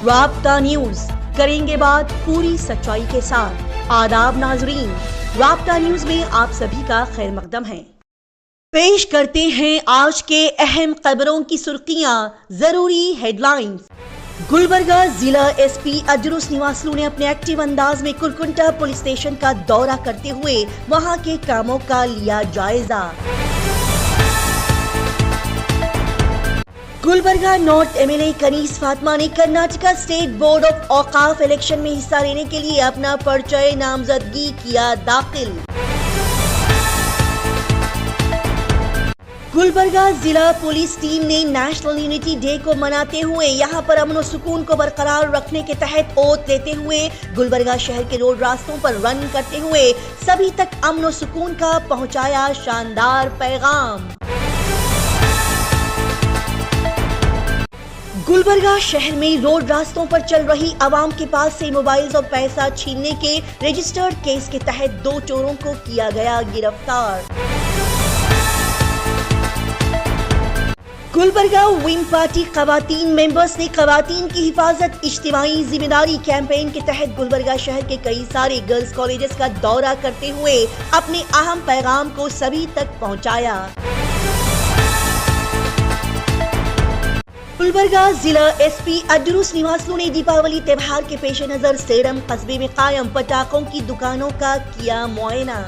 رابطہ نیوز کریں گے بات پوری سچائی کے ساتھ۔ آداب ناظرین، رابطہ نیوز میں آپ سبھی کا خیر مقدم ہے۔ پیش کرتے ہیں آج کے اہم خبروں کی سرخیاں، ضروری ہیڈ لائنز۔ گلبرگہ ضلع ایس پی اجرو سنیواسلو نے اپنے ایکٹیو انداز میں کرکنٹا پولیس اسٹیشن کا دورہ کرتے ہوئے وہاں کے کاموں کا لیا جائزہ۔ Gulbarga north MLA Kaneez Fatima نے کرناٹکا اسٹیٹ بورڈ آف اوقاف الیکشن میں حصہ لینے کے لیے اپنا پرچہ نامزدگی کیا داخل۔ گلبرگہ ضلع پولیس ٹیم نے نیشنل یونٹی ڈے کو مناتے ہوئے یہاں پر امن و سکون کو برقرار رکھنے کے تحت اوت لیتے ہوئے گلبرگہ شہر کے روڈ راستوں پر رن کرتے ہوئے سبھی تک امن و سکون کا پہنچایا شاندار پیغام۔ گلبرگہ شہر میں روڈ راستوں پر چل رہی عوام کے پاس سے موبائلز اور پیسہ چھیننے کے رجسٹرڈ کیس کے تحت 2 چوروں کو کیا گیا گرفتار۔ گلبرگہ ونگ پارٹی خواتین ممبرز نے خواتین کی حفاظت اجتماعی ذمہ داری کیمپین کے تحت گلبرگہ شہر کے کئی سارے گرلز کالجز کا دورہ کرتے ہوئے اپنے اہم پیغام کو سبھی تک پہنچایا۔ گلبرگہ ضلع ایس پی اجرو سنیواسلو نے دیپاولی تہوار کے پیش نظر سیرم قصبے میں قائم پٹاخوں کی دکانوں کا کیا معائنہ۔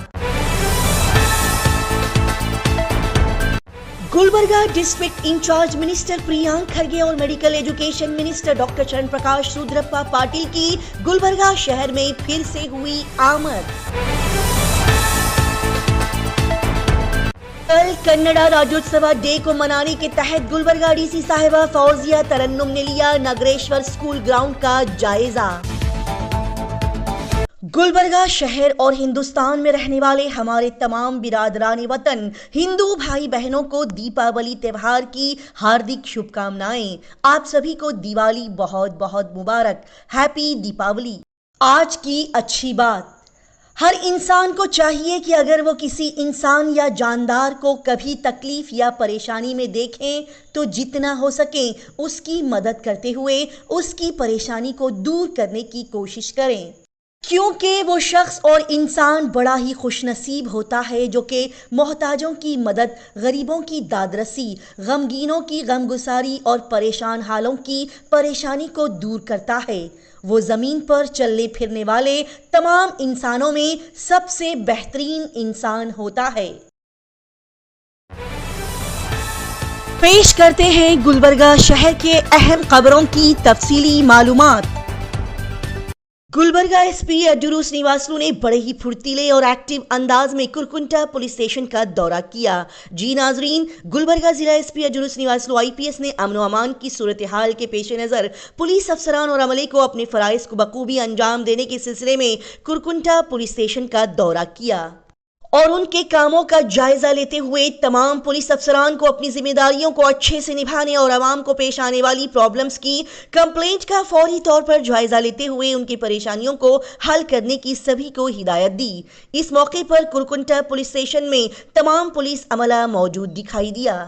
گلبرگہ ڈسٹرکٹ انچارج منسٹر پریانک کھرگے اور میڈیکل ایجوکیشن منسٹر ڈاکٹر چرن پرکاش رودرپا پاٹل کی گلبرگہ شہر میں پھر سے ہوئی آمد۔ کل کنڑا راجیوتسوا ڈے کو منانے کے تحت گلبرگہ ڈی سی صاحبہ فوزیہ ترنم نے لیا نگریشور اسکول گراؤنڈ کا جائزہ۔ گلبرگہ شہر اور ہندوستان میں رہنے والے ہمارے تمام برادران وطن ہندو بھائی بہنوں کو دیپاولی تہوار کی ہاردک شبھ کامنائیں۔ آپ سبھی کو دیوالی بہت بہت مبارک۔ ہیپی دیپاولی۔ آج کی اچھی بات، ہر انسان کو چاہیے کہ اگر وہ کسی انسان یا جاندار کو کبھی تکلیف یا پریشانی میں دیکھیں تو جتنا ہو سکے اس کی مدد کرتے ہوئے اس کی پریشانی کو دور کرنے کی کوشش کریں، کیونکہ وہ شخص اور انسان بڑا ہی خوش نصیب ہوتا ہے جو کہ محتاجوں کی مدد، غریبوں کی داد رسی، غمگینوں کی غمگساری اور پریشان حالوں کی پریشانی کو دور کرتا ہے۔ وہ زمین پر چلنے پھرنے والے تمام انسانوں میں سب سے بہترین انسان ہوتا ہے۔ پیش کرتے ہیں گلبرگہ شہر کے اہم خبروں کی تفصیلی معلومات۔ گلبرگہ ایس پی اجرو سنیواسلو نے بڑے ہی پھرتیلے اور ایکٹیو انداز میں کرکنٹا پولیس اسٹیشن کا دورہ کیا۔ جی ناظرین، گلبرگہ ضلع ایس پی اجرو سنیواسلو آئی پی ایس نے امن و امان کی صورتحال کے پیش نظر پولیس افسران اور عملے کو اپنے فرائض کو بخوبی انجام دینے کے سلسلے میں کرکنٹا پولیس اسٹیشن کا دورہ کیا اور ان کے کاموں کا جائزہ لیتے ہوئے تمام پولیس افسران کو اپنی ذمہ داریوں کو اچھے سے نبھانے اور عوام کو پیش آنے والی پرابلمز کی کمپلینٹ کا فوری طور پر جائزہ لیتے ہوئے ان کی پریشانیوں کو حل کرنے کی سبھی کو ہدایت دی۔ اس موقع پر کرکنٹا پولیس اسٹیشن میں تمام پولیس عملہ موجود دکھائی دیا۔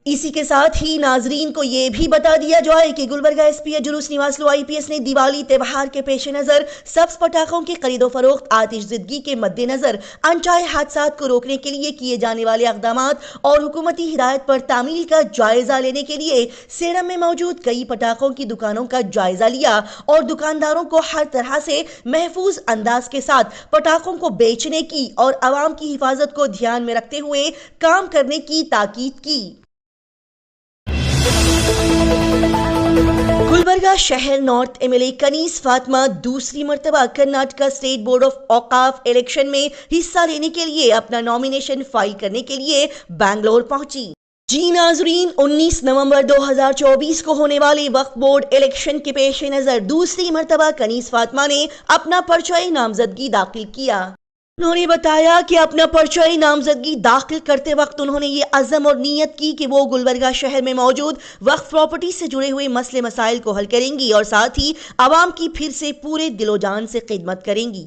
اسی کے ساتھ ہی ناظرین کو یہ بھی بتا دیا جائے کہ گلبرگہ ایس پی اجرو سنیواسلو آئی پی ایس نے دیوالی تہوار کے پیش نظر سبز پٹاخوں کی خرید و فروخت آتش زدگی کے مد نظر انچائے حادثات کو روکنے کے لیے کیے جانے والے اقدامات اور حکومتی ہدایت پر تعمیل کا جائزہ لینے کے لیے سیرم میں موجود کئی پٹاخوں کی دکانوں کا جائزہ لیا اور دکانداروں کو ہر طرح سے محفوظ انداز کے ساتھ پٹاخوں کو بیچنے کی اور عوام کی حفاظت کو دھیان میں رکھتے ہوئے کام کرنے کی تاکید کی۔ گلبرگہ شہر north MLA Kaneez Fatima دوسری مرتبہ کرناٹکا اسٹیٹ بورڈ آف اوقاف الیکشن میں حصہ لینے کے لیے اپنا نامینیشن فائل کرنے کے لیے بنگلور پہنچی۔ جی ناظرین، 19 نومبر 2024 کو ہونے والے وقف بورڈ الیکشن کے پیش نظر دوسری مرتبہ کنیز فاطمہ نے اپنا پرچہ نامزدگی داخل کیا۔ انہوں نے بتایا کہ اپنا پرچہ نامزدگی داخل کرتے وقت انہوں نے یہ عزم اور نیت کی کہ وہ گلبرگہ شہر میں موجود وقف پراپرٹی سے جڑے ہوئے مسئلے مسائل کو حل کریں گی اور ساتھ ہی عوام کی پھر سے پورے دل و جان سے خدمت کریں گی۔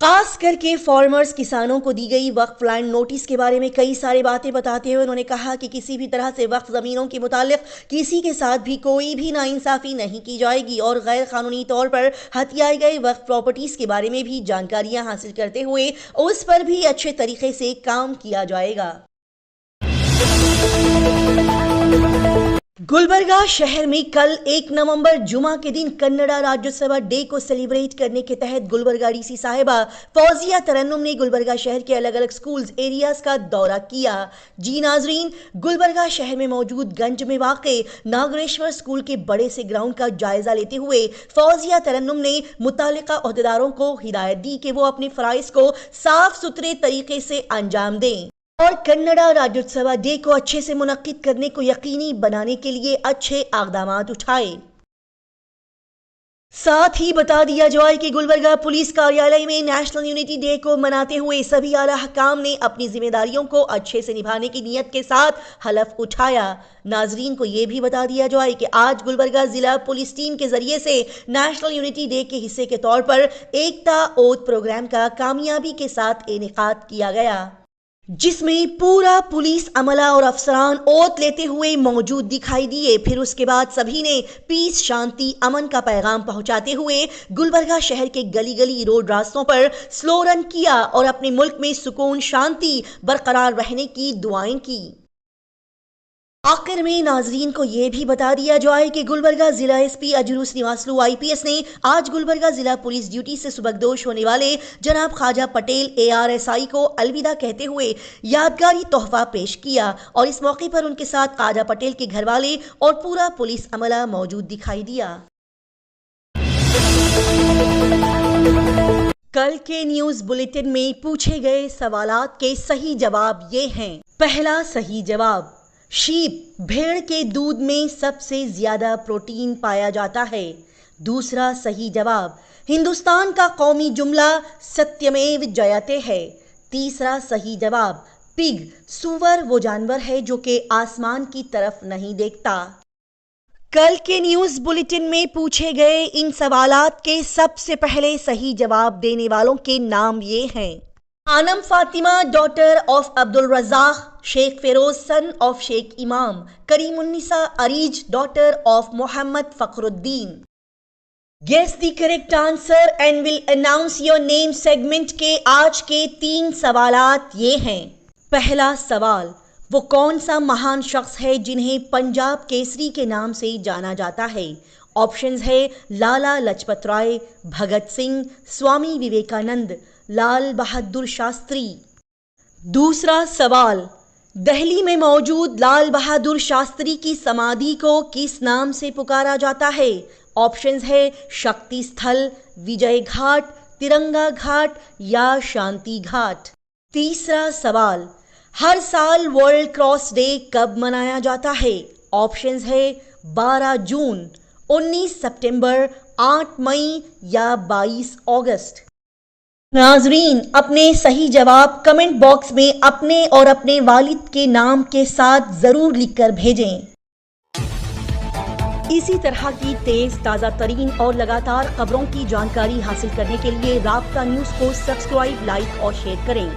خاص کر کے فارمرز کسانوں کو دی گئی وقف لینڈ نوٹس کے بارے میں کئی سارے باتیں بتاتے ہوئے انہوں نے کہا کہ کسی بھی طرح سے وقف زمینوں کے متعلق کسی کے ساتھ بھی کوئی بھی ناانصافی نہیں کی جائے گی اور غیر قانونی طور پر ہتھیائے گئے وقف پراپرٹیز کے بارے میں بھی جانکاریاں حاصل کرتے ہوئے اس پر بھی اچھے طریقے سے کام کیا جائے گا۔ گلبرگہ شہر میں کل 1 نومبر جمعہ کے دن کنڑا راجیہ سبھا ڈے کو سیلیبریٹ کرنے کے تحت گلبرگہ ڈی سی صاحبہ فوزیہ ترنم نے گلبرگہ شہر کے الگ الگ سکولز ایریاز کا دورہ کیا۔ جی ناظرین، گلبرگہ شہر میں موجود گنج میں واقع ناگریشور سکول کے بڑے سے گراؤنڈ کا جائزہ لیتے ہوئے فوزیہ ترنم نے متعلقہ عہدیداروں کو ہدایت دی کہ وہ اپنے فرائض کو صاف ستھرے طریقے سے انجام دیں اور کنڑا راجیہ سبھا ڈے کو اچھے سے منعقد کرنے کو یقینی بنانے کے لیے اچھے اقدامات اٹھائے۔ ساتھ ہی بتا دیا جائے کہ گلبرگہ پولیس کاریالے میں نیشنل یونٹی ڈے کو مناتے ہوئے سبھی اعلیٰ حکام نے اپنی ذمہ داریوں کو اچھے سے نبھانے کی نیت کے ساتھ حلف اٹھایا۔ ناظرین کو یہ بھی بتا دیا جائے کہ آج گلبرگہ ضلع پولیس ٹیم کے ذریعے سے نیشنل یونٹی ڈے کے حصے کے طور پر ایکتا اوتھ پروگرام کا کامیابی کے ساتھ انعقاد کیا گیا، جس میں پورا پولیس عملہ اور افسران اوت لیتے ہوئے موجود دکھائی دیے۔ پھر اس کے بعد سبھی نے پیس، شانتی، امن کا پیغام پہنچاتے ہوئے گلبرگہ شہر کے گلی گلی روڈ راستوں پر سلو رن کیا اور اپنے ملک میں سکون شانتی برقرار رہنے کی دعائیں کی۔ آخر میں ناظرین کو یہ بھی بتا دیا جائے کہ گلبرگہ ضلع ایس پی اجرو سنیواسلو IPS نے آج گلبرگہ ضلع پولیس ڈیوٹی سے سبکدوش ہونے والے جناب خواجہ پٹیل ARSI کو الوداع کہتے ہوئے یادگاری تحفہ پیش کیا اور اس موقع پر ان کے ساتھ خواجہ پٹیل کے گھر والے اور پورا پولیس عملہ موجود دکھائی دیا۔ کل کے نیوز بلیٹن میں پوچھے گئے سوالات کے صحیح جواب یہ ہیں۔ پہلا صحیح جواب، شیپ بھیڑ کے دودھ میں سب سے زیادہ پروٹین پایا جاتا ہے۔ دوسرا صحیح جواب، ہندوستان کا قومی جملہ ستیمیو جیتے ہے۔ تیسرا صحیح جواب، پگ سور وہ جانور ہے جو کہ آسمان کی طرف نہیں دیکھتا۔ کل کے نیوز بلیٹن میں پوچھے گئے ان سوالات کے سب سے پہلے صحیح جواب دینے والوں کے نام یہ ہیں: آنم Fatima daughter of Abdul Razzaq, Sheikh Feroz sun of شیخ امام، کریم النساء اریج daughter of Muhammad Fakhruddin. Guess the correct answer and will announce your name segment کے آج کے 3 سوالات یہ ہیں۔ پہلا سوال، وہ کون سا مہان شخص ہے جنہیں پنجاب کیسری کے نام سے جانا جاتا ہے؟ آپشنز ہے لالا لاجپت رائے، بھگت سنگھ، سوامی وویکانند، لال بہادر شاستری۔ دوسرا سوال، دہلی میں موجود لال بہادر شاستری کی سمادھی کو کس نام سے پکارا جاتا ہے؟ آپشنز ہے شکتی استھل، وجے گھاٹ، ترنگا گھاٹ یا شانتی گھاٹ۔ تیسرا سوال، ہر سال ورلڈ کراس ڈے کب منایا جاتا ہے؟ آپشنز ہے 12 جون، 19 سپٹمبر، 8 مئی یا 22 اگست۔ ناظرین، اپنے صحیح جواب کمنٹ باکس میں اپنے اور اپنے والد کے نام کے ساتھ ضرور لکھ کر بھیجیں۔ اسی طرح کی تیز، تازہ ترین اور لگاتار خبروں کی جانکاری حاصل کرنے کے لیے رابطہ نیوز کو سبسکرائب، لائک اور شیئر کریں۔